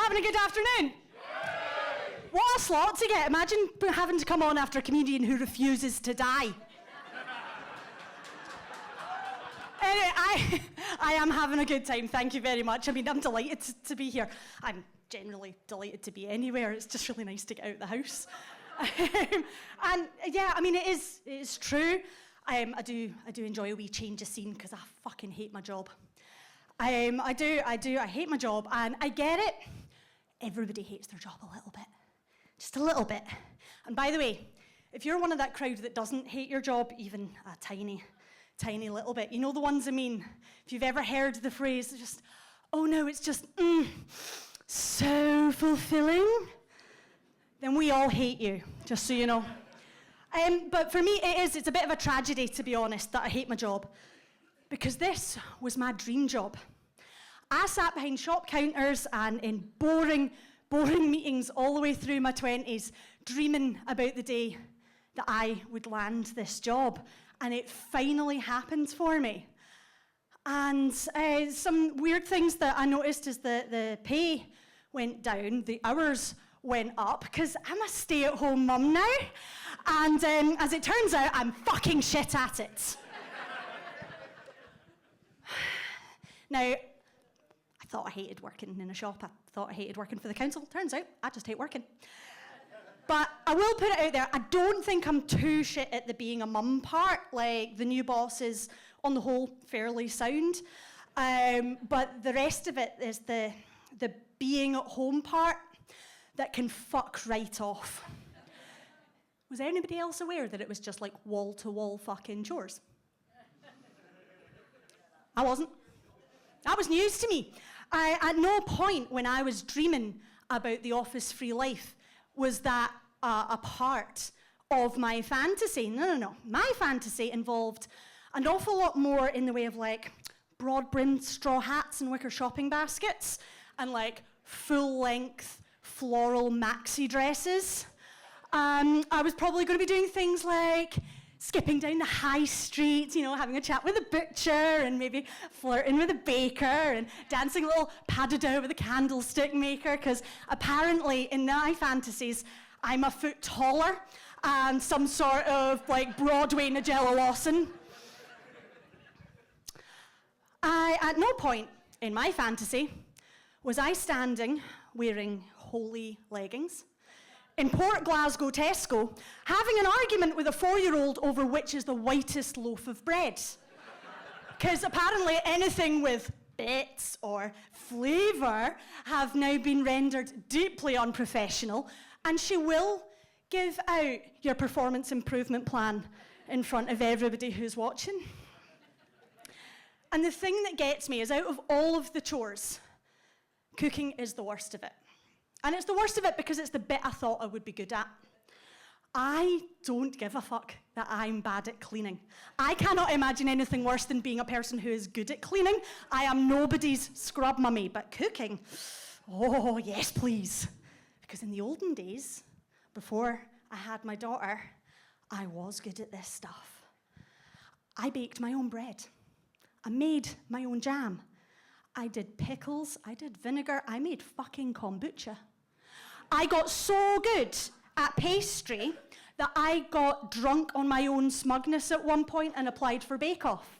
having a good afternoon? What a slot to get. Imagine having to come on after a comedian who refuses to die. Anyway, I am having a good time. Thank you very much. I mean, I'm delighted to be here. I'm generally delighted to be anywhere. It's just really nice to get out of the house. And yeah, I mean, it is true. I do enjoy a wee change of scene because I fucking hate my job. I do. I hate my job, and I get it. Everybody hates their job a little bit. Just a little bit. And by the way, if you're one of that crowd that doesn't hate your job even a tiny little bit, you know the ones I mean. If you've ever heard the phrase, just, oh no, it's just, so fulfilling, then we all hate you, just so you know. But for me, it's a bit of a tragedy, to be honest, that I hate my job. Because this was my dream job. I sat behind shop counters and in boring meetings all the way through my 20s, dreaming about the day that I would land this job. And it finally happened for me. And some weird things that I noticed is that the pay went down, the hours went up, because I'm a stay-at-home mum now. And as it turns out, I'm fucking shit at it. Now, I thought I hated working in a shop. I thought I hated working for the council. Turns out, I just hate working. But I will put it out there, I don't think I'm too shit at the being a mum part. Like, the new boss is, on the whole, fairly sound. But the rest of it is the being at home part that can fuck right off. Was anybody else aware that it was just like wall-to-wall fucking chores? I wasn't. That was news to me. At no point when I was dreaming about the office-free life was that a part of my fantasy. No. My fantasy involved an awful lot more in the way of like broad-brimmed straw hats and wicker shopping baskets and like full-length floral maxi dresses. I was probably going to be doing things like skipping down the high street, you know, having a chat with a butcher and maybe flirting with a baker and dancing a little pas de deux with a candlestick maker, because apparently in my fantasies, I'm a foot taller and some sort of like Broadway Nigella Lawson. At no point in my fantasy was I standing wearing holey leggings in Port Glasgow Tesco, having an argument with a 4-year-old over which is the whitest loaf of bread. Because apparently anything with bits or flavour have now been rendered deeply unprofessional, and she will give out your performance improvement plan in front of everybody who's watching. And the thing that gets me is, out of all of the chores, cooking is the worst of it. And it's the worst of it because it's the bit I thought I would be good at. I don't give a fuck that I'm bad at cleaning. I cannot imagine anything worse than being a person who is good at cleaning. I am nobody's scrub mummy, but cooking, oh, yes, please. Because in the olden days, before I had my daughter, I was good at this stuff. I baked my own bread. I made my own jam. I did pickles, I did vinegar, I made fucking kombucha. I got so good at pastry that I got drunk on my own smugness at one point and applied for Bake Off.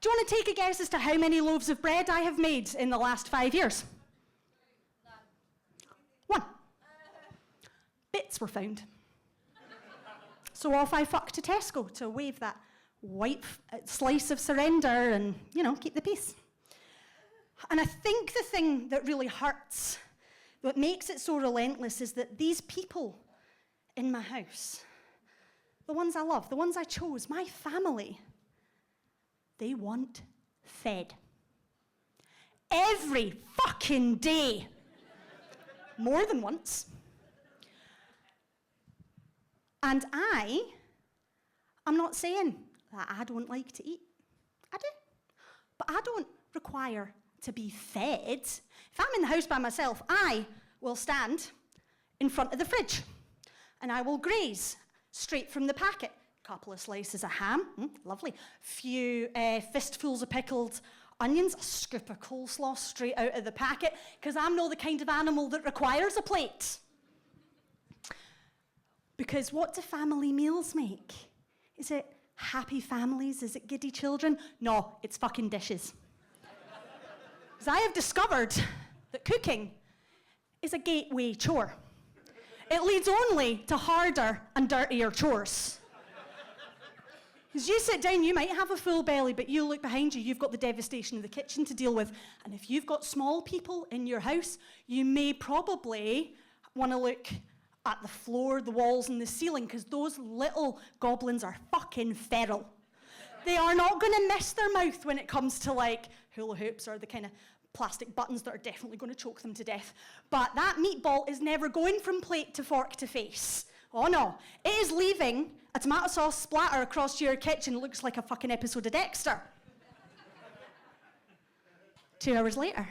Do you want to take a guess as to how many loaves of bread I have made in the last 5 years? 1. Bits were found. So off I fucked to Tesco to wave that white slice of surrender and, you know, keep the peace. And I think the thing that really hurts, what makes it so relentless, is that these people in my house, the ones I love, the ones I chose, my family, they want fed. Every fucking day. More than once. And I'm not saying that I don't like to eat. I do. But I don't require to be fed. If I'm in the house by myself, I will stand in front of the fridge and I will graze straight from the packet. A couple of slices of ham, lovely. Few fistfuls of pickled onions, a scoop of coleslaw straight out of the packet, because I'm not the kind of animal that requires a plate. Because what do family meals make? Is it happy families? Is it giddy children? No, it's fucking dishes. Because I have discovered that cooking is a gateway chore. It leads only to harder and dirtier chores. As you sit down, you might have a full belly, but you look behind you, you've got the devastation of the kitchen to deal with. And if you've got small people in your house, you may probably want to look at the floor, the walls, and the ceiling, because those little goblins are fucking feral. They are not going to miss their mouth when it comes to like hula hoops or the kind of plastic buttons that are definitely going to choke them to death. But that meatball is never going from plate to fork to face. Oh no, it is leaving a tomato sauce splatter across your kitchen. It looks like a fucking episode of Dexter. 2 hours later,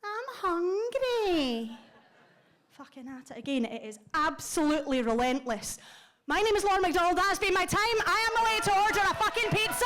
I'm hungry. Fucking at it again. It is absolutely relentless. My name is Lauren Macdonald. That's been my time. I am away to order a fucking pizza.